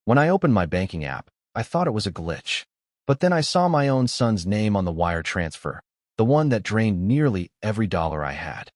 When I opened my banking app, I thought it was a glitch. But then I saw my own son's name on the wire transfer, the one that drained nearly every dollar I had.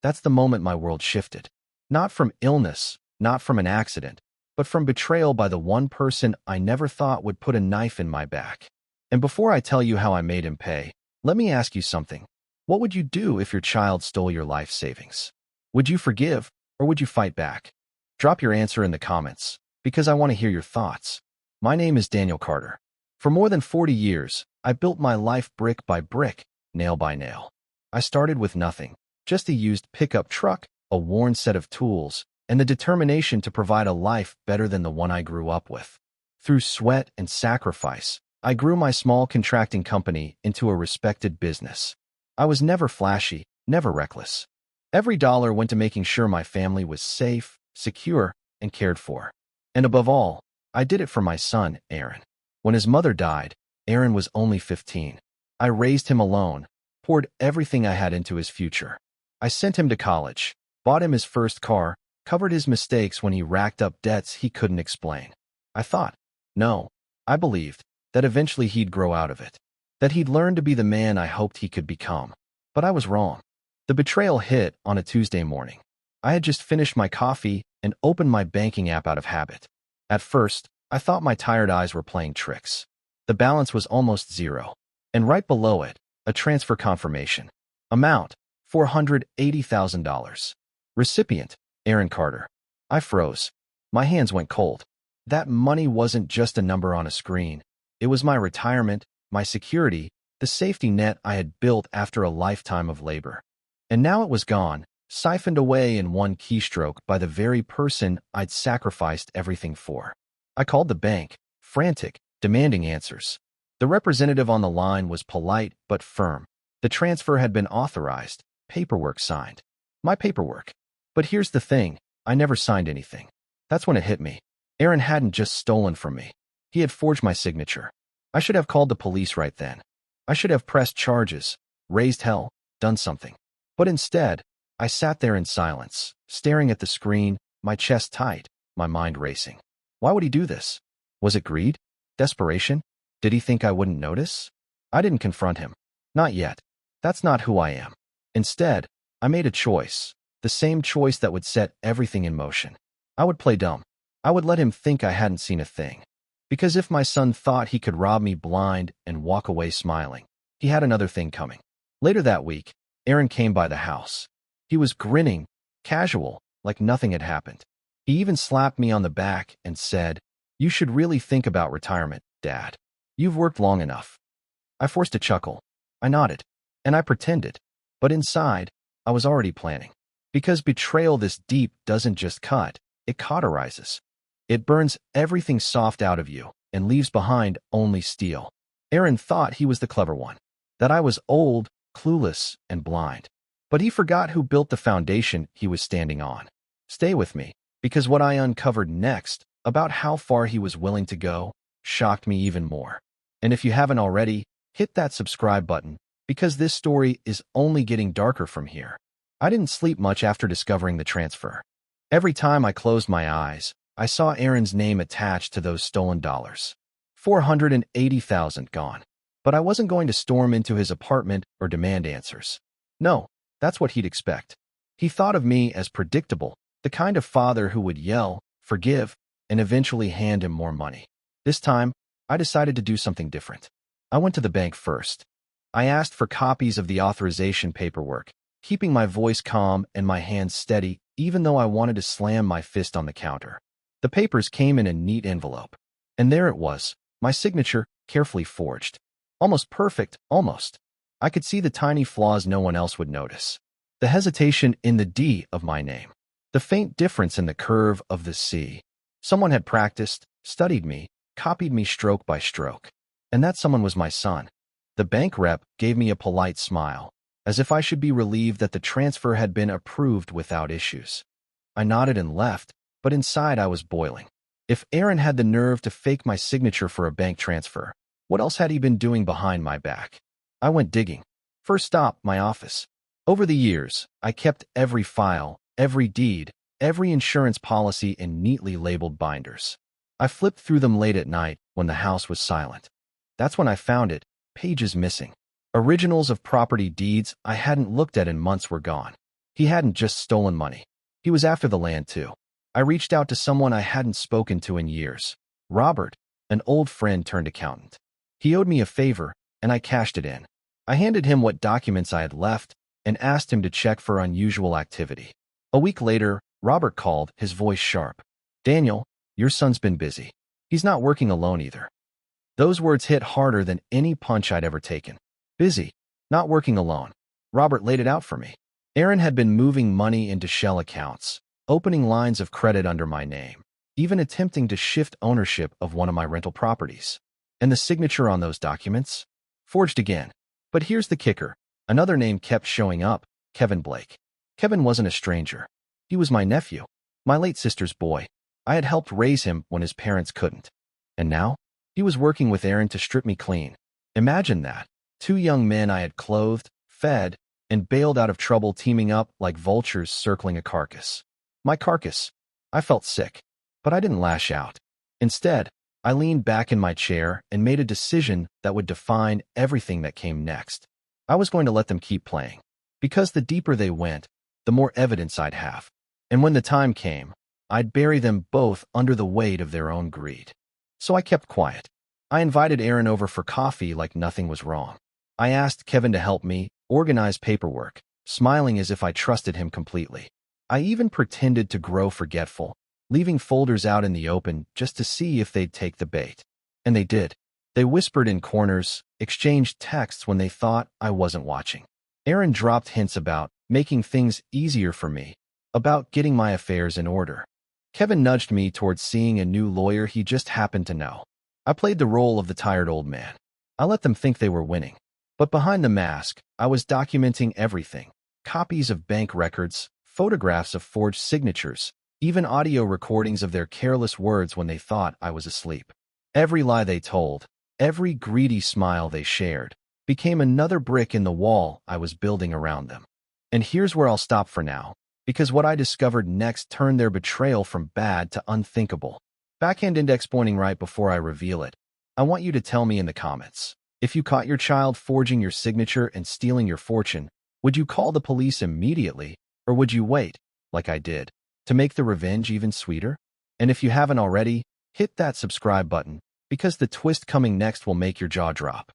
That's the moment my world shifted. Not from illness, not from an accident, but from betrayal by the one person I never thought would put a knife in my back. And before I tell you how I made him pay, let me ask you something. What would you do if your child stole your life savings? Would you forgive, or would you fight back? Drop your answer in the comments, because I want to hear your thoughts. My name is Daniel Carter. For more than 40 years, I built my life brick by brick, nail by nail. I started with nothing, just a used pickup truck, a worn set of tools, and the determination to provide a life better than the one I grew up with. Through sweat and sacrifice, I grew my small contracting company into a respected business. I was never flashy, never reckless. Every dollar went to making sure my family was safe, secure, and cared for. And above all, I did it for my son, Aaron. When his mother died, Aaron was only 15. I raised him alone, poured everything I had into his future. I sent him to college, bought him his first car, covered his mistakes when he racked up debts he couldn't explain. I thought, no, I believed, that eventually he'd grow out of it, that he'd learn to be the man I hoped he could become. But I was wrong. The betrayal hit on a Tuesday morning. I had just finished my coffee and opened my banking app out of habit. At first, I thought my tired eyes were playing tricks. The balance was almost zero, and right below it, a transfer confirmation. Amount, $480,000. Recipient, Aaron Carter. I froze. My hands went cold. That money wasn't just a number on a screen. It was my retirement, my security, the safety net I had built after a lifetime of labor. And now it was gone, siphoned away in one keystroke by the very person I'd sacrificed everything for. I called the bank, frantic, demanding answers. The representative on the line was polite but firm. The transfer had been authorized, paperwork signed. My paperwork. But here's the thing, I never signed anything. That's when it hit me. Aaron hadn't just stolen from me. He had forged my signature. I should have called the police right then. I should have pressed charges, raised hell, done something. But instead, I sat there in silence, staring at the screen, my chest tight, my mind racing. Why would he do this? Was it greed? Desperation? Did he think I wouldn't notice? I didn't confront him. Not yet. That's not who I am. Instead, I made a choice, the same choice that would set everything in motion. I would play dumb. I would let him think I hadn't seen a thing. Because if my son thought he could rob me blind and walk away smiling, he had another thing coming. Later that week, Aaron came by the house. He was grinning, casual, like nothing had happened. He even slapped me on the back and said, "You should really think about retirement, Dad. You've worked long enough." I forced a chuckle. I nodded, and I pretended. But inside, I was already planning. Because betrayal this deep doesn't just cut, it cauterizes. It burns everything soft out of you and leaves behind only steel. Aaron thought he was the clever one, that I was old, clueless, and blind. But he forgot who built the foundation he was standing on. Stay with me, because what I uncovered next, about how far he was willing to go, shocked me even more. And if you haven't already, hit that subscribe button, because this story is only getting darker from here. I didn't sleep much after discovering the transfer. Every time I closed my eyes, I saw Aaron's name attached to those stolen dollars. $480,000 gone. But I wasn't going to storm into his apartment or demand answers. No, that's what he'd expect. He thought of me as predictable, the kind of father who would yell, forgive, and eventually hand him more money. This time, I decided to do something different. I went to the bank first. I asked for copies of the authorization paperwork, keeping my voice calm and my hands steady, even though I wanted to slam my fist on the counter. The papers came in a neat envelope. And there it was, my signature, carefully forged. Almost perfect, almost. I could see the tiny flaws no one else would notice. The hesitation in the D of my name. The faint difference in the curve of the C. Someone had practiced, studied me, copied me stroke by stroke. And that someone was my son. The bank rep gave me a polite smile, as if I should be relieved that the transfer had been approved without issues. I nodded and left, but inside I was boiling. If Aaron had the nerve to fake my signature for a bank transfer, what else had he been doing behind my back? I went digging. First stop, my office. Over the years, I kept every file, every deed, every insurance policy in neatly labeled binders. I flipped through them late at night when the house was silent. That's when I found it, pages missing. Originals of property deeds I hadn't looked at in months were gone. He hadn't just stolen money. He was after the land too. I reached out to someone I hadn't spoken to in years. Robert, an old friend turned accountant. He owed me a favor, and I cashed it in. I handed him what documents I had left and asked him to check for unusual activity. A week later, Robert called, his voice sharp. "Daniel, your son's been busy. He's not working alone either." Those words hit harder than any punch I'd ever taken. Busy, not working alone. Robert laid it out for me. Aaron had been moving money into shell accounts, opening lines of credit under my name, even attempting to shift ownership of one of my rental properties. And the signature on those documents? Forged again. But here's the kicker. Another name kept showing up, Kevin Blake. Kevin wasn't a stranger. He was my nephew, my late sister's boy. I had helped raise him when his parents couldn't. And now, he was working with Aaron to strip me clean. Imagine that. Two young men I had clothed, fed, and bailed out of trouble teaming up like vultures circling a carcass. My carcass. I felt sick, but I didn't lash out. Instead, I leaned back in my chair and made a decision that would define everything that came next. I was going to let them keep playing, because the deeper they went, the more evidence I'd have. And when the time came, I'd bury them both under the weight of their own greed. So I kept quiet. I invited Aaron over for coffee like nothing was wrong. I asked Kevin to help me organize paperwork, smiling as if I trusted him completely. I even pretended to grow forgetful, leaving folders out in the open just to see if they'd take the bait. And they did. They whispered in corners, exchanged texts when they thought I wasn't watching. Aaron dropped hints about making things easier for me, about getting my affairs in order. Kevin nudged me towards seeing a new lawyer he just happened to know. I played the role of the tired old man. I let them think they were winning. But behind the mask, I was documenting everything. Copies of bank records, photographs of forged signatures, even audio recordings of their careless words when they thought I was asleep. Every lie they told, every greedy smile they shared, became another brick in the wall I was building around them. And here's where I'll stop for now, because what I discovered next turned their betrayal from bad to unthinkable. Backhand index pointing right before I reveal it. I want you to tell me in the comments. If you caught your child forging your signature and stealing your fortune, would you call the police immediately, or would you wait, like I did, to make the revenge even sweeter? And if you haven't already, hit that subscribe button, because the twist coming next will make your jaw drop.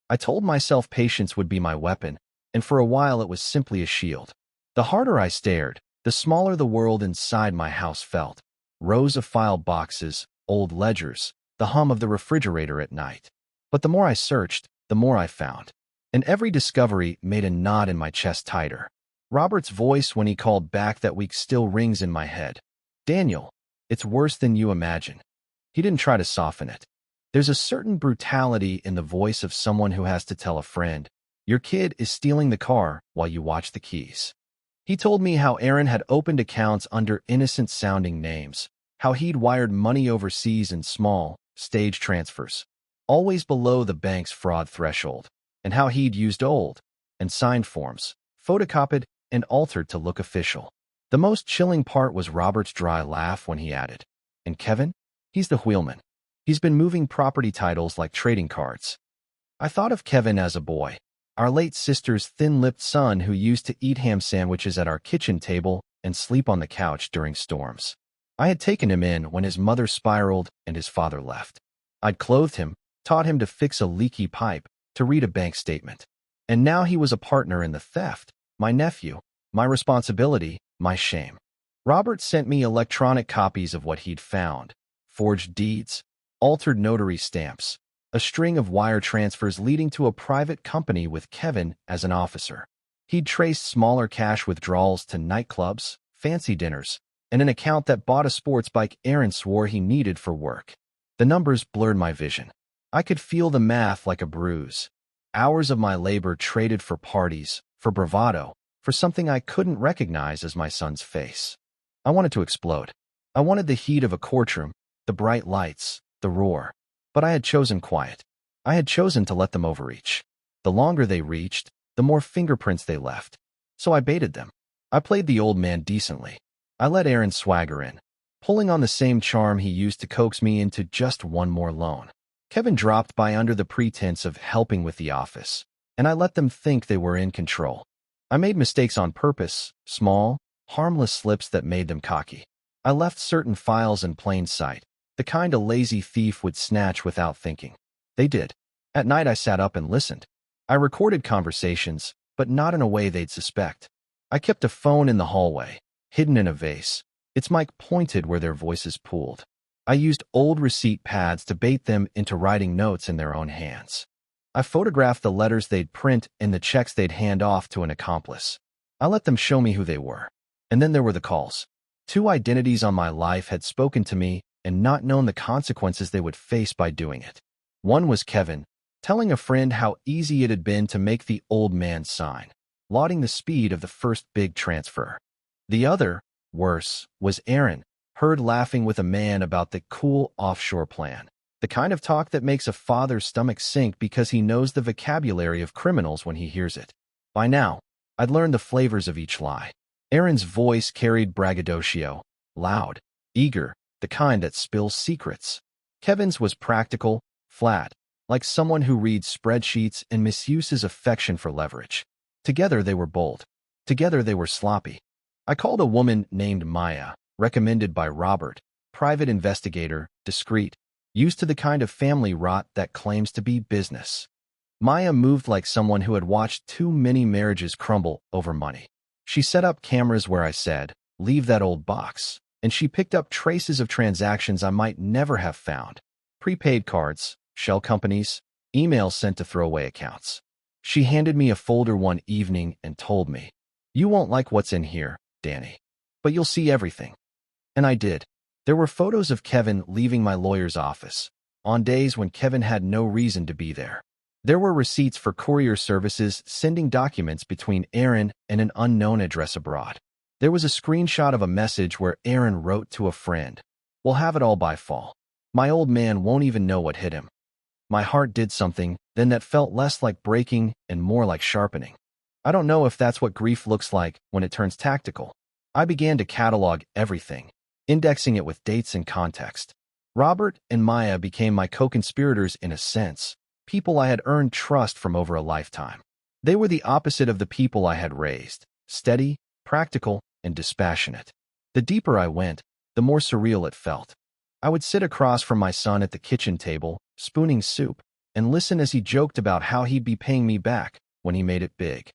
I told myself patience would be my weapon, and for a while it was simply a shield. The harder I stared, the smaller the world inside my house felt. Rows of file boxes, old ledgers, the hum of the refrigerator at night. But the more I searched, the more I found. And every discovery made a knot in my chest tighter. Robert's voice when he called back that week still rings in my head. "Daniel, it's worse than you imagine." He didn't try to soften it. There's a certain brutality in the voice of someone who has to tell a friend, "Your kid is stealing the car while you watch the keys." He told me how Aaron had opened accounts under innocent-sounding names, how he'd wired money overseas in small, stage transfers, always below the bank's fraud threshold, and how he'd used old and signed forms, photocopied and altered to look official. The most chilling part was Robert's dry laugh when he added, "And Kevin? He's the wheelman. He's been moving property titles like trading cards." I thought of Kevin as a boy, our late sister's thin-lipped son who used to eat ham sandwiches at our kitchen table and sleep on the couch during storms. I had taken him in when his mother spiraled and his father left. I'd clothed him, taught him to fix a leaky pipe, to read a bank statement. And now he was a partner in the theft, my nephew, my responsibility, my shame. Robert sent me electronic copies of what he'd found, forged deeds, altered notary stamps, a string of wire transfers leading to a private company with Kevin as an officer. He'd traced smaller cash withdrawals to nightclubs, fancy dinners, and an account that bought a sports bike Aaron swore he needed for work. The numbers blurred my vision. I could feel the math like a bruise. Hours of my labor traded for parties, for bravado, for something I couldn't recognize as my son's face. I wanted to explode. I wanted the heat of a courtroom, the bright lights, the roar. But I had chosen quiet. I had chosen to let them overreach. The longer they reached, the more fingerprints they left. So I baited them. I played the old man decently. I let Aaron swagger in. pulling on the same charm he used to coax me into just one more loan. Kevin dropped by under the pretense of helping with the office, and I let them think they were in control. I made mistakes on purpose, small, harmless slips that made them cocky. I left certain files in plain sight, the kind a lazy thief would snatch without thinking. They did. At night I sat up and listened. I recorded conversations, but not in a way they'd suspect. I kept a phone in the hallway, hidden in a vase, its mic pointed where their voices pooled. I used old receipt pads to bait them into writing notes in their own hands. I photographed the letters they'd print and the checks they'd hand off to an accomplice. I let them show me who they were. And then there were the calls. Two identities on my life had spoken to me and not known the consequences they would face by doing it. One was Kevin, telling a friend how easy it had been to make the old man sign, lauding the speed of the first big transfer. The other, worse, was Aaron, heard laughing with a man about the cool offshore plan. The kind of talk that makes a father's stomach sink because he knows the vocabulary of criminals when he hears it. By now, I'd learned the flavors of each lie. Aaron's voice carried braggadocio, loud, eager, the kind that spills secrets. Kevin's was practical, flat, like someone who reads spreadsheets and misuses affection for leverage. Together they were bold. Together they were sloppy. I called a woman named Maya, recommended by Robert, private investigator, discreet, used to the kind of family rot that claims to be business. Maya moved like someone who had watched too many marriages crumble over money. She set up cameras where I said, "Leave that old box," and she picked up traces of transactions I might never have found. Prepaid cards, shell companies, emails sent to throwaway accounts. She handed me a folder one evening and told me, "You won't like what's in here, Danny, but you'll see everything." And I did. There were photos of Kevin leaving my lawyer's office, on days when Kevin had no reason to be there. There were receipts for courier services sending documents between Aaron and an unknown address abroad. There was a screenshot of a message where Aaron wrote to a friend, "We'll have it all by fall. My old man won't even know what hit him." My heart did something then that felt less like breaking and more like sharpening. I don't know if that's what grief looks like when it turns tactical. I began to catalog everything, indexing it with dates and context. Robert and Maya became my co-conspirators in a sense, people I had earned trust from over a lifetime. They were the opposite of the people I had raised, steady, practical, and dispassionate. The deeper I went, the more surreal it felt. I would sit across from my son at the kitchen table, spooning soup, and listen as he joked about how he'd be paying me back when he made it big.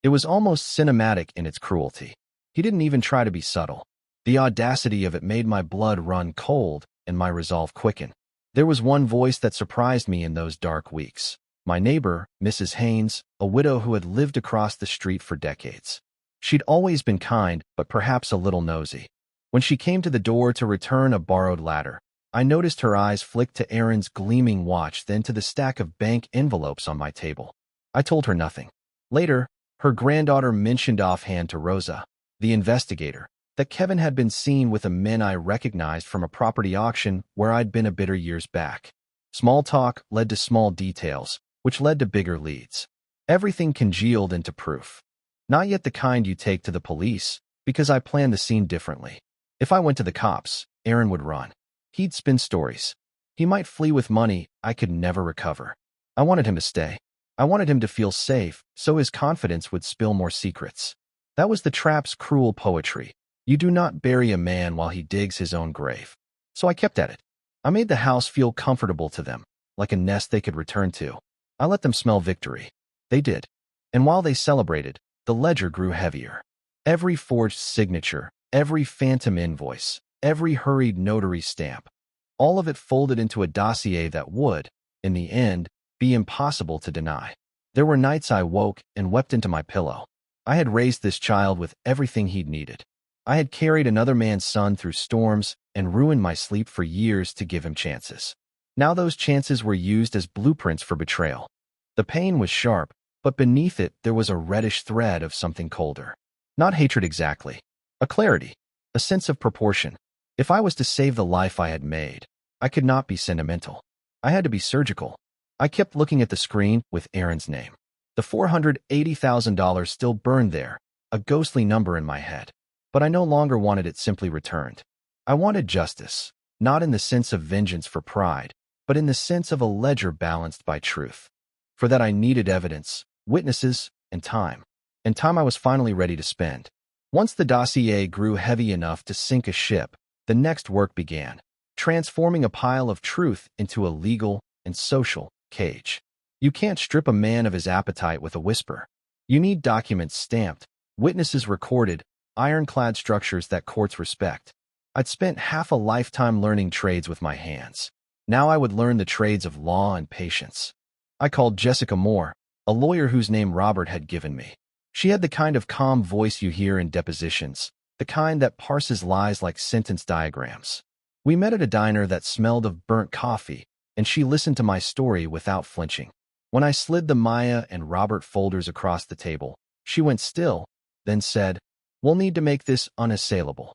It was almost cinematic in its cruelty. He didn't even try to be subtle. The audacity of it made my blood run cold and my resolve quicken. There was one voice that surprised me in those dark weeks. My neighbor, Mrs. Haynes, a widow who had lived across the street for decades. She'd always been kind, but perhaps a little nosy. When she came to the door to return a borrowed ladder, I noticed her eyes flick to Aaron's gleaming watch, then to the stack of bank envelopes on my table. I told her nothing. Later, her granddaughter mentioned offhand to Rosa, the investigator, that Kevin had been seen with a man I recognized from a property auction where I'd been a bit years back. Small talk led to small details, which led to bigger leads. Everything congealed into proof. Not yet the kind you take to the police, because I planned the scene differently. If I went to the cops, Aaron would run. He'd spin stories. He might flee with money I could never recover. I wanted him to stay. I wanted him to feel safe, so his confidence would spill more secrets. That was the trap's cruel poetry. You do not bury a man while he digs his own grave. So I kept at it. I made the house feel comfortable to them, like a nest they could return to. I let them smell victory. They did. And while they celebrated, the ledger grew heavier. Every forged signature, every phantom invoice, every hurried notary stamp, all of it folded into a dossier that would, in the end, be impossible to deny. There were nights I woke and wept into my pillow. I had raised this child with everything he'd needed. I had carried another man's son through storms and ruined my sleep for years to give him chances. Now those chances were used as blueprints for betrayal. The pain was sharp, but beneath it there was a reddish thread of something colder. Not hatred exactly. A clarity. A sense of proportion. If I was to save the life I had made, I could not be sentimental. I had to be surgical. I kept looking at the screen with Aaron's name. The $480,000 still burned there, a ghostly number in my head. But I no longer wanted it simply returned. I wanted justice, not in the sense of vengeance for pride, but in the sense of a ledger balanced by truth. For that I needed evidence, witnesses, and time. And time I was finally ready to spend. Once the dossier grew heavy enough to sink a ship, the next work began, transforming a pile of truth into a legal and social cage. You can't strip a man of his appetite with a whisper. You need documents stamped, witnesses recorded, ironclad structures that courts respect. I'd spent half a lifetime learning trades with my hands. Now I would learn the trades of law and patience. I called Jessica Moore, a lawyer whose name Robert had given me. She had the kind of calm voice you hear in depositions, the kind that parses lies like sentence diagrams. We met at a diner that smelled of burnt coffee, and she listened to my story without flinching. When I slid the Maya and Robert folders across the table, she went still, then said, "We'll need to make this unassailable."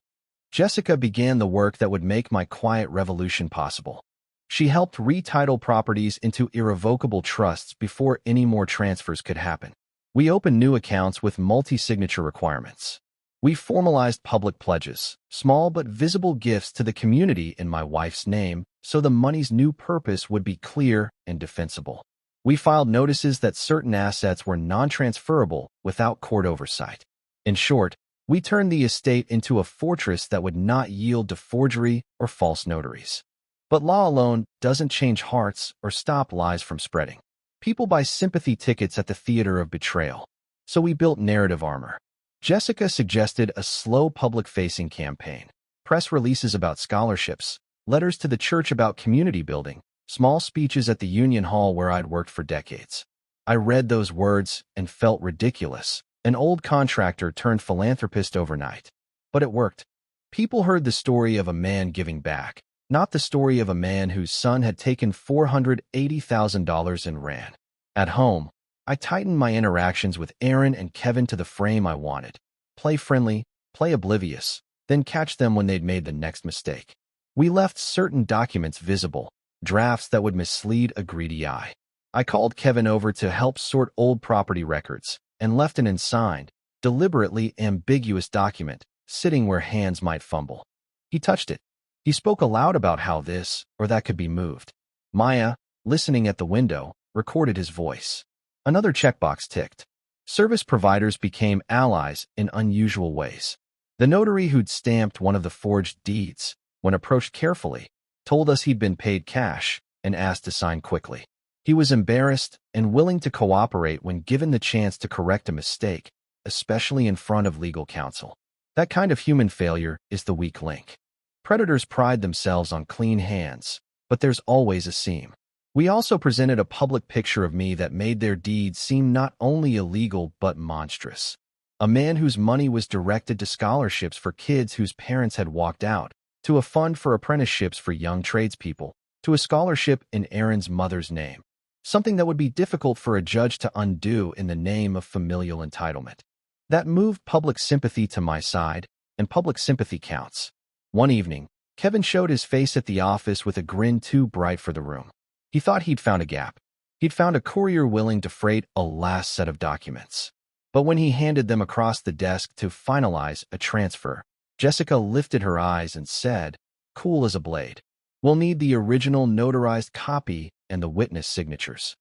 Jessica began the work that would make my quiet revolution possible. She helped retitle properties into irrevocable trusts before any more transfers could happen. We opened new accounts with multi-signature requirements. We formalized public pledges, small but visible gifts to the community in my wife's name, so the money's new purpose would be clear and defensible. We filed notices that certain assets were non-transferable without court oversight. In short, we turned the estate into a fortress that would not yield to forgery or false notaries. But law alone doesn't change hearts or stop lies from spreading. People buy sympathy tickets at the theater of betrayal. So we built narrative armor. Jessica suggested a slow public-facing campaign, press releases about scholarships, letters to the church about community building, small speeches at the Union Hall where I'd worked for decades. I read those words and felt ridiculous. An old contractor turned philanthropist overnight. But it worked. People heard the story of a man giving back, not the story of a man whose son had taken $480,000 and ran. At home, I tightened my interactions with Aaron and Kevin to the frame I wanted. Play friendly, play oblivious, then catch them when they'd made the next mistake. We left certain documents visible, drafts that would mislead a greedy eye. I called Kevin over to help sort old property records and left an unsigned, deliberately ambiguous document sitting where hands might fumble. He touched it. He spoke aloud about how this or that could be moved. Maya, listening at the window, recorded his voice. Another checkbox ticked. Service providers became allies in unusual ways. The notary who'd stamped one of the forged deeds, when approached carefully, told us he'd been paid cash and asked to sign quickly. He was embarrassed and willing to cooperate when given the chance to correct a mistake, especially in front of legal counsel. That kind of human failure is the weak link. Predators pride themselves on clean hands, but there's always a seam. We also presented a public picture of me that made their deeds seem not only illegal but monstrous. A man whose money was directed to scholarships for kids whose parents had walked out, to a fund for apprenticeships for young tradespeople, to a scholarship in Aaron's mother's name. Something that would be difficult for a judge to undo in the name of familial entitlement. That moved public sympathy to my side, and public sympathy counts. One evening, Kevin showed his face at the office with a grin too bright for the room. He thought he'd found a gap. He'd found a courier willing to freight a last set of documents. But when he handed them across the desk to finalize a transfer, Jessica lifted her eyes and said, cool as a blade, "We'll need the original notarized copy and the witness signatures."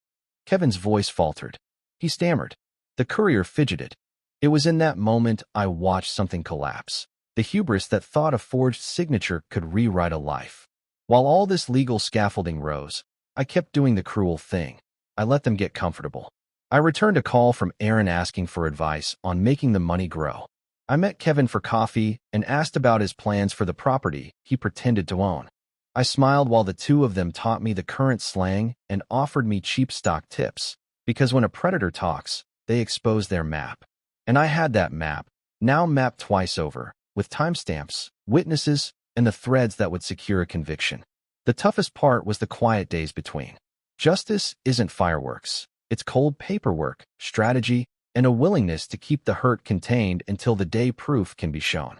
Kevin's voice faltered. He stammered. The courier fidgeted. It was in that moment I watched something collapse. The hubris that thought a forged signature could rewrite a life. While all this legal scaffolding rose, I kept doing the cruel thing. I let them get comfortable. I returned a call from Aaron asking for advice on making the money grow. I met Kevin for coffee and asked about his plans for the property he pretended to own. I smiled while the two of them taught me the current slang and offered me cheap stock tips, because when a predator talks, they expose their map. And I had that map, now mapped twice over, with timestamps, witnesses, and the threads that would secure a conviction. The toughest part was the quiet days between. Justice isn't fireworks. It's cold paperwork, strategy, and a willingness to keep the hurt contained until the day proof can be shown.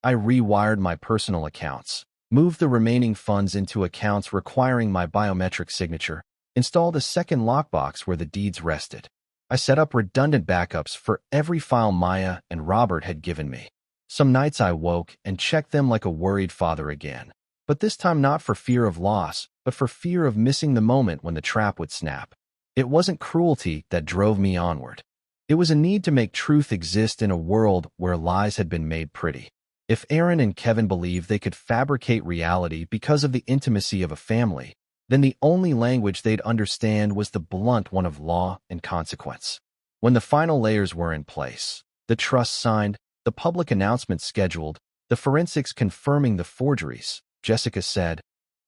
I rewired my personal accounts, moved the remaining funds into accounts requiring my biometric signature, installed a second lockbox where the deeds rested. I set up redundant backups for every file Maya and Robert had given me. Some nights I woke and checked them like a worried father again. But this time not for fear of loss, but for fear of missing the moment when the trap would snap. It wasn't cruelty that drove me onward. It was a need to make truth exist in a world where lies had been made pretty. If Aaron and Kevin believed they could fabricate reality because of the intimacy of a family, then the only language they'd understand was the blunt one of law and consequence. When the final layers were in place, the trust signed, the public announcement scheduled, the forensics confirming the forgeries, Jessica said,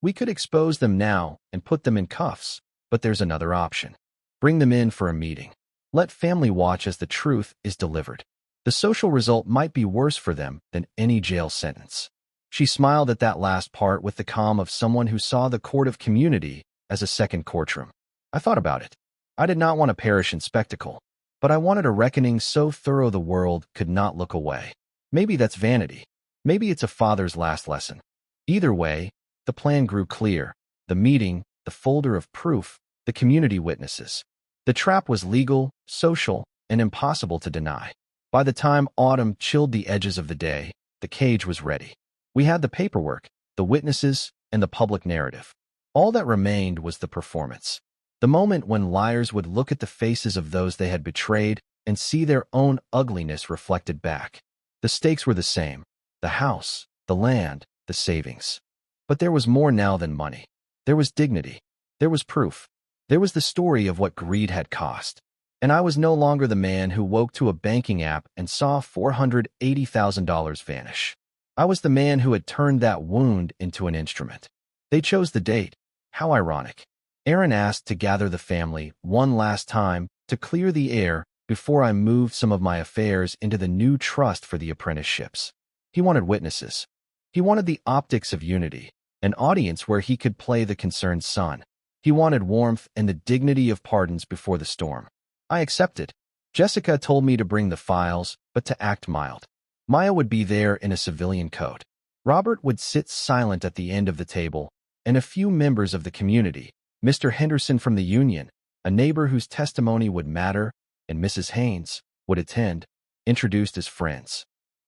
"We could expose them now and put them in cuffs, but there's another option. Bring them in for a meeting. Let family watch as the truth is delivered. The social result might be worse for them than any jail sentence." She smiled at that last part with the calm of someone who saw the court of community as a second courtroom. I thought about it. I did not want to perish in spectacle, but I wanted a reckoning so thorough the world could not look away. Maybe that's vanity. Maybe it's a father's last lesson. Either way, the plan grew clear. The meeting, the folder of proof, the community witnesses. The trap was legal, social, and impossible to deny. By the time autumn chilled the edges of the day, the cage was ready. We had the paperwork, the witnesses, and the public narrative. All that remained was the performance. The moment when liars would look at the faces of those they had betrayed and see their own ugliness reflected back. The stakes were the same: the house, the land, the savings. But there was more now than money. There was dignity. There was proof. There was the story of what greed had cost. And I was no longer the man who woke to a banking app and saw $480,000 vanish. I was the man who had turned that wound into an instrument. They chose the date. How ironic. Aaron asked to gather the family one last time to clear the air before I moved some of my affairs into the new trust for the apprenticeships. He wanted witnesses. He wanted the optics of unity, an audience where he could play the concerned son. He wanted warmth and the dignity of pardons before the storm. I accepted. Jessica told me to bring the files, but to act mild. Maya would be there in a civilian coat. Robert would sit silent at the end of the table, and a few members of the community, Mr. Henderson from the union, a neighbor whose testimony would matter, and Mrs. Haynes, would attend, introduced as friends.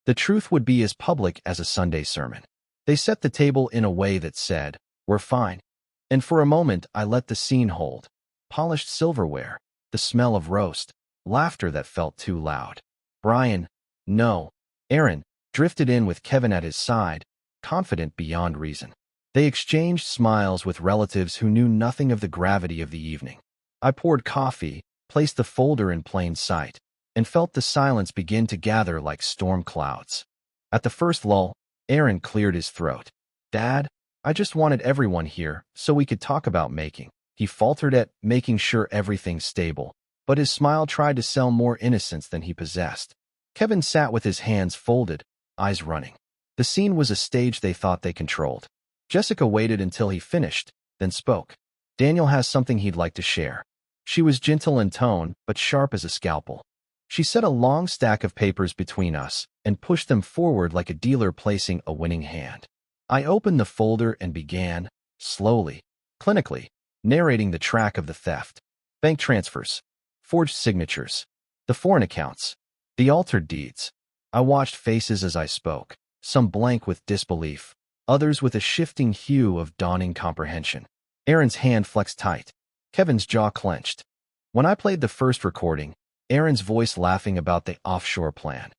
The truth would be as public as a Sunday sermon. They set the table in a way that said, "We're fine." And for a moment I let the scene hold. Polished silverware, the smell of roast, laughter that felt too loud. Brian, no. Aaron, drifted in with Kevin at his side, confident beyond reason. They exchanged smiles with relatives who knew nothing of the gravity of the evening. I poured coffee, placed the folder in plain sight, and felt the silence begin to gather like storm clouds. At the first lull, Aaron cleared his throat. "Dad, I just wanted everyone here so we could talk about making." He faltered at making sure everything's stable, but his smile tried to sell more innocence than he possessed. Kevin sat with his hands folded, eyes running. The scene was a stage they thought they controlled. Jessica waited until he finished, then spoke. "Daniel has something he'd like to share." She was gentle in tone, but sharp as a scalpel. She set a long stack of papers between us and pushed them forward like a dealer placing a winning hand. I opened the folder and began, slowly, clinically, narrating the track of the theft. Bank transfers, forged signatures, the foreign accounts, the altered deeds. I watched faces as I spoke, some blank with disbelief, others with a shifting hue of dawning comprehension. Aaron's hand flexed tight. Kevin's jaw clenched. When I played the first recording, Aaron's voice laughing about the offshore plan.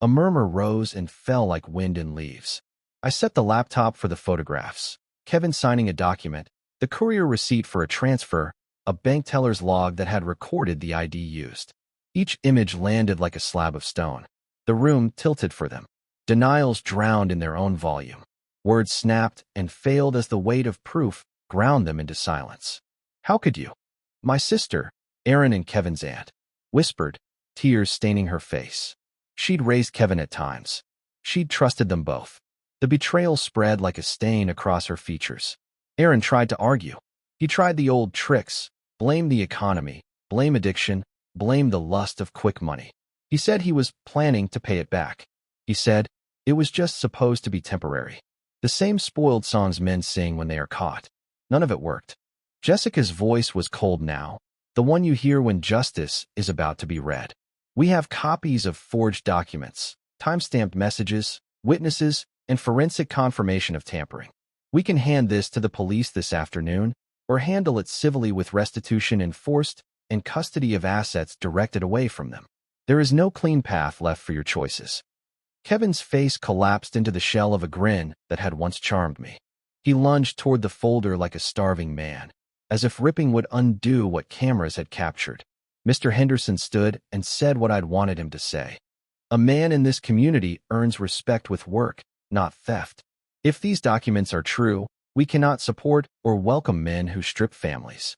A murmur rose and fell like wind in leaves. I set the laptop for the photographs. Kevin signing a document, the courier receipt for a transfer, a bank teller's log that had recorded the ID used. Each image landed like a slab of stone. The room tilted for them. Denials drowned in their own volume. Words snapped and failed as the weight of proof ground them into silence. "How could you?" My sister, Aaron and Kevin's aunt, whispered, tears staining her face. She'd raised Kevin at times. She'd trusted them both. The betrayal spread like a stain across her features. Aaron tried to argue. He tried the old tricks, blame the economy, blame addiction, blame the lust of quick money. He said he was planning to pay it back. He said it was just supposed to be temporary. The same spoiled songs men sing when they are caught. None of it worked. Jessica's voice was cold now, the one you hear when justice is about to be read. "We have copies of forged documents, timestamped messages, witnesses, and forensic confirmation of tampering. We can hand this to the police this afternoon, or handle it civilly with restitution enforced and custody of assets directed away from them. There is no clean path left for your choices. Kevin's face collapsed into the shell of a grin that had once charmed me. He lunged toward the folder like a starving man, as if ripping would undo what cameras had captured. Mr. Henderson stood and said what I'd wanted him to say. A man in this community earns respect with work, not theft. If these documents are true, we cannot support or welcome men who strip families.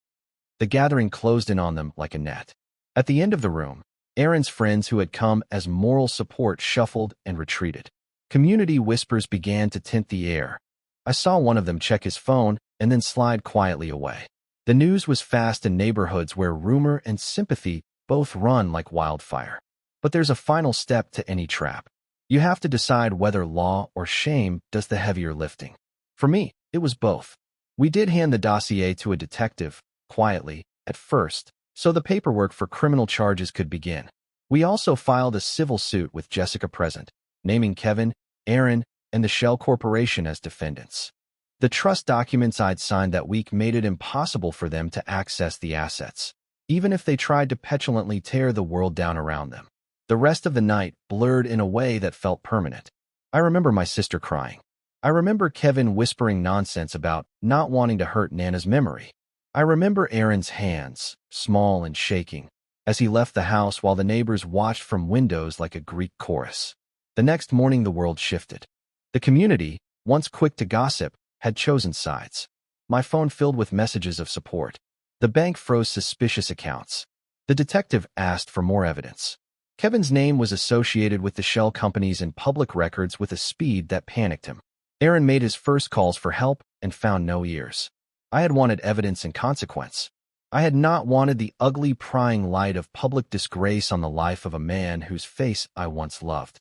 The gathering closed in on them like a net. At the end of the room, Aaron's friends who had come as moral support shuffled and retreated. Community whispers began to tint the air. I saw one of them check his phone and then slide quietly away. The news was fast in neighborhoods where rumor and sympathy both run like wildfire. But there's a final step to any trap. You have to decide whether law or shame does the heavier lifting. For me, it was both. We did hand the dossier to a detective, quietly, at first, so the paperwork for criminal charges could begin. We also filed a civil suit with Jessica present, naming Kevin, Aaron, and the Shell Corporation as defendants. The trust documents I'd signed that week made it impossible for them to access the assets, even if they tried to petulantly tear the world down around them. The rest of the night blurred in a way that felt permanent. I remember my sister crying. I remember Kevin whispering nonsense about not wanting to hurt Nana's memory. I remember Aaron's hands, small and shaking, as he left the house while the neighbors watched from windows like a Greek chorus. The next morning the world shifted. The community, once quick to gossip, had chosen sides. My phone filled with messages of support. The bank froze suspicious accounts. The detective asked for more evidence. Kevin's name was associated with the shell companies in public records with a speed that panicked him. Aaron made his first calls for help and found no ears. I had wanted evidence and consequence. I had not wanted the ugly prying light of public disgrace on the life of a man whose face I once loved.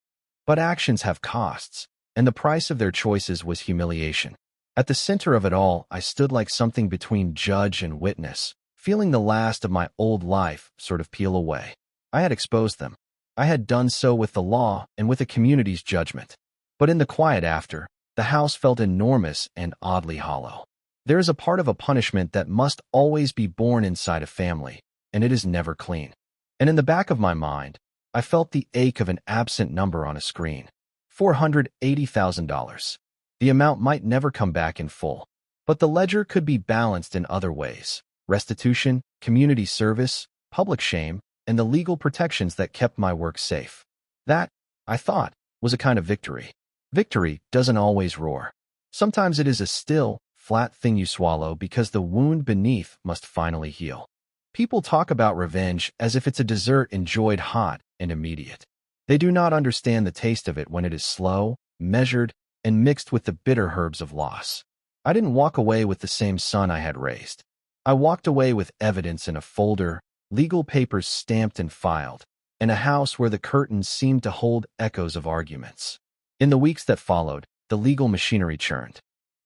But actions have costs, and the price of their choices was humiliation. At the center of it all, I stood like something between judge and witness, feeling the last of my old life sort of peel away. I had exposed them. I had done so with the law and with the community's judgment. But in the quiet after, the house felt enormous and oddly hollow. There is a part of a punishment that must always be borne inside a family, and it is never clean. And in the back of my mind, I felt the ache of an absent number on a screen. $480,000. The amount might never come back in full, but the ledger could be balanced in other ways: restitution, community service, public shame, and the legal protections that kept my work safe. That, I thought, was a kind of victory. Victory doesn't always roar. Sometimes it is a still, flat thing you swallow because the wound beneath must finally heal. People talk about revenge as if it's a dessert enjoyed hot and immediate. They do not understand the taste of it when it is slow, measured, and mixed with the bitter herbs of loss. I didn't walk away with the same son I had raised. I walked away with evidence in a folder, legal papers stamped and filed, and a house where the curtains seemed to hold echoes of arguments. In the weeks that followed, the legal machinery churned.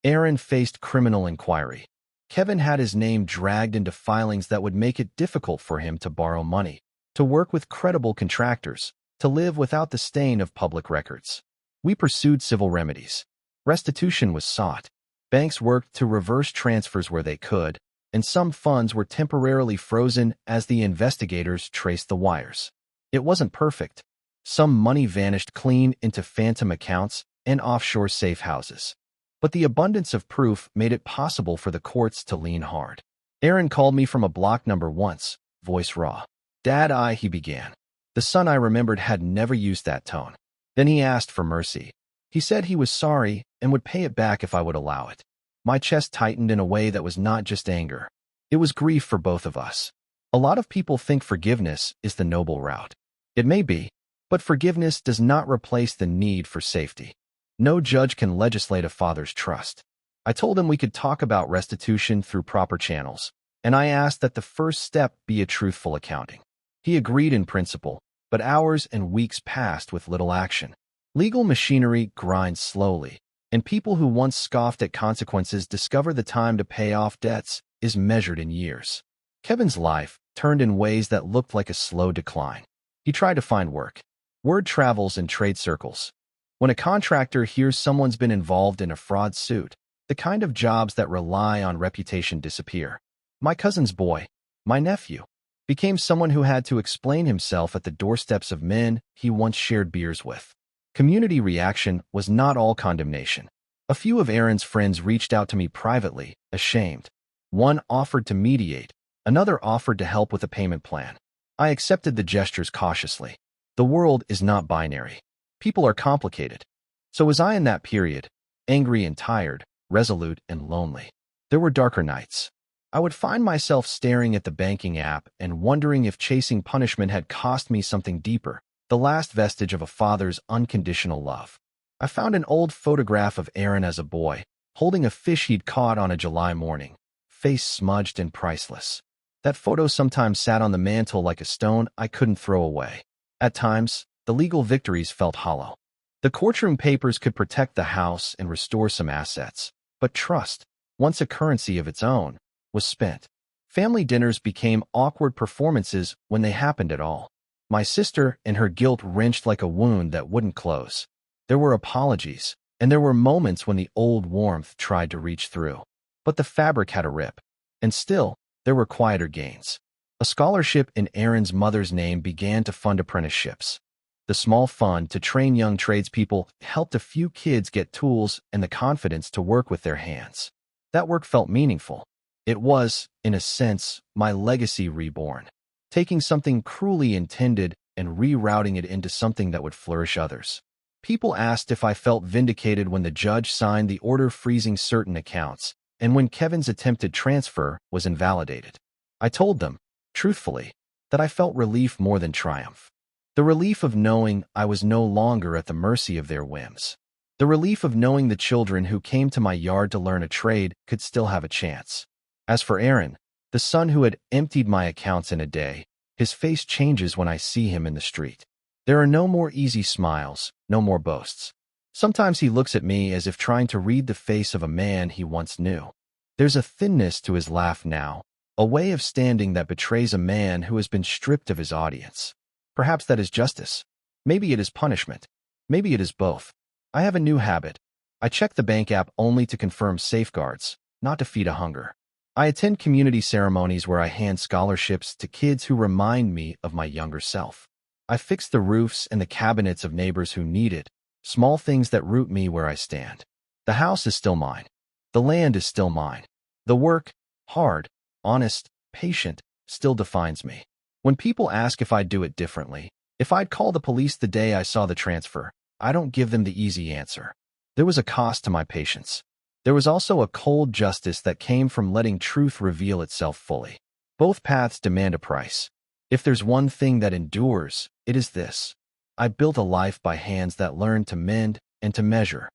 Aaron faced criminal inquiry. Kevin had his name dragged into filings that would make it difficult for him to borrow money, to work with credible contractors, to live without the stain of public records. We pursued civil remedies. Restitution was sought. Banks worked to reverse transfers where they could, and some funds were temporarily frozen as the investigators traced the wires. It wasn't perfect. Some money vanished clean into phantom accounts and offshore safe houses. But the abundance of proof made it possible for the courts to lean hard. Aaron called me from a block number once, voice raw. "Dad, he began. The son I remembered had never used that tone. Then he asked for mercy. He said he was sorry and would pay it back if I would allow it. My chest tightened in a way that was not just anger. It was grief for both of us. A lot of people think forgiveness is the noble route. It may be, but forgiveness does not replace the need for safety. No judge can legislate a father's trust. I told him we could talk about restitution through proper channels, and I asked that the first step be a truthful accounting. He agreed in principle, but hours and weeks passed with little action. Legal machinery grinds slowly, and people who once scoffed at consequences discover the time to pay off debts is measured in years. Kevin's life turned in ways that looked like a slow decline. He tried to find work. Word travels in trade circles. When a contractor hears someone's been involved in a fraud suit, the kind of jobs that rely on reputation disappear. My cousin's boy, my nephew, became someone who had to explain himself at the doorsteps of men he once shared beers with. Community reaction was not all condemnation. A few of Aaron's friends reached out to me privately, ashamed. One offered to mediate, another offered to help with a payment plan. I accepted the gestures cautiously. The world is not binary. People are complicated. So was I in that period, angry and tired, resolute and lonely. There were darker nights. I would find myself staring at the banking app and wondering if chasing punishment had cost me something deeper, the last vestige of a father's unconditional love. I found an old photograph of Aaron as a boy, holding a fish he'd caught on a July morning, face smudged and priceless. That photo sometimes sat on the mantel like a stone I couldn't throw away. At times, the legal victories felt hollow. The courtroom papers could protect the house and restore some assets, but trust, once a currency of its own, was spent. Family dinners became awkward performances when they happened at all. My sister and her guilt wrenched like a wound that wouldn't close. There were apologies, and there were moments when the old warmth tried to reach through. But the fabric had a rip. And still, there were quieter gains. A scholarship in Aaron's mother's name began to fund apprenticeships. The small fund to train young tradespeople helped a few kids get tools and the confidence to work with their hands. That work felt meaningful. It was, in a sense, my legacy reborn, taking something cruelly intended and rerouting it into something that would flourish others. People asked if I felt vindicated when the judge signed the order freezing certain accounts and when Kevin's attempted transfer was invalidated. I told them, truthfully, that I felt relief more than triumph. The relief of knowing I was no longer at the mercy of their whims. The relief of knowing the children who came to my yard to learn a trade could still have a chance. As for Aaron, the son who had emptied my accounts in a day, his face changes when I see him in the street. There are no more easy smiles, no more boasts. Sometimes he looks at me as if trying to read the face of a man he once knew. There's a thinness to his laugh now, a way of standing that betrays a man who has been stripped of his audience. Perhaps that is justice. Maybe it is punishment. Maybe it is both. I have a new habit. I check the bank app only to confirm safeguards, not to feed a hunger. I attend community ceremonies where I hand scholarships to kids who remind me of my younger self. I fix the roofs and the cabinets of neighbors who need it, small things that root me where I stand. The house is still mine. The land is still mine. The work, hard, honest, patient, still defines me. When people ask if I'd do it differently, if I'd call the police the day I saw the transfer, I don't give them the easy answer. There was a cost to my patience. There was also a cold justice that came from letting truth reveal itself fully. Both paths demand a price. If there's one thing that endures, it is this. I built a life by hands that learned to mend and to measure.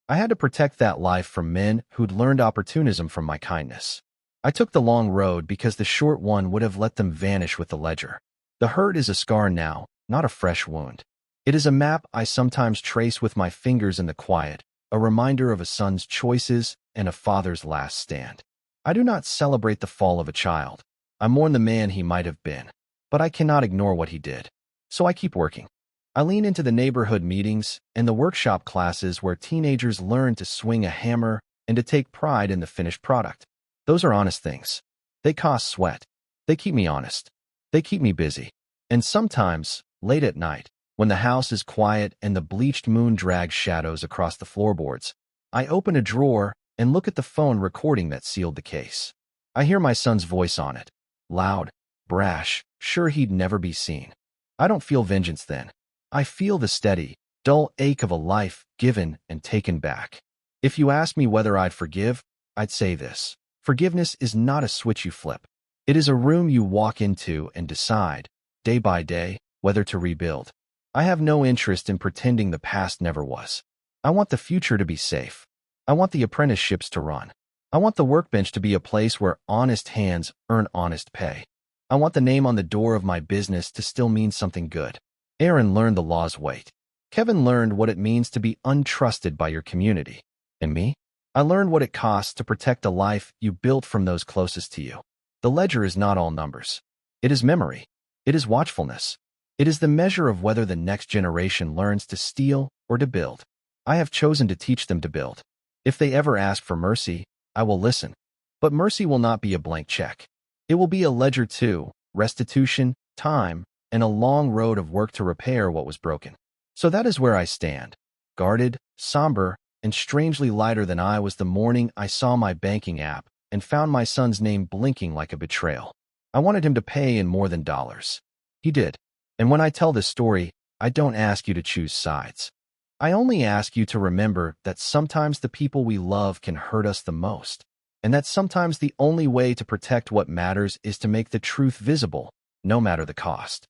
I had to protect that life from men who'd learned opportunism from my kindness. I took the long road because the short one would have let them vanish with the ledger. The hurt is a scar now, not a fresh wound. It is a map I sometimes trace with my fingers in the quiet, a reminder of a son's choices and a father's last stand. I do not celebrate the fall of a child. I mourn the man he might have been, but I cannot ignore what he did. So I keep working. I lean into the neighborhood meetings and the workshop classes where teenagers learn to swing a hammer and to take pride in the finished product. Those are honest things. They cost sweat. They keep me honest. They keep me busy. And sometimes, late at night, when the house is quiet and the bleached moon drags shadows across the floorboards, I open a drawer and look at the phone recording that sealed the case. I hear my son's voice on it. Loud, brash, sure he'd never be seen. I don't feel vengeance then. I feel the steady, dull ache of a life given and taken back. If you ask me whether I'd forgive, I'd say this. Forgiveness is not a switch you flip. It is a room you walk into and decide, day by day, whether to rebuild. I have no interest in pretending the past never was. I want the future to be safe. I want the apprenticeships to run. I want the workbench to be a place where honest hands earn honest pay. I want the name on the door of my business to still mean something good. Aaron learned the law's weight. Kevin learned what it means to be untrusted by your community. And me? I learned what it costs to protect a life you built from those closest to you. The ledger is not all numbers. It is memory. It is watchfulness. It is the measure of whether the next generation learns to steal or to build. I have chosen to teach them to build. If they ever ask for mercy, I will listen. But mercy will not be a blank check. It will be a ledger too, restitution, time, and a long road of work to repair what was broken. So that is where I stand. Guarded, somber, and strangely lighter than I was the morning I saw my banking app and found my son's name blinking like a betrayal. I wanted him to pay in more than dollars. He did. And when I tell this story, I don't ask you to choose sides. I only ask you to remember that sometimes the people we love can hurt us the most, and that sometimes the only way to protect what matters is to make the truth visible, no matter the cost.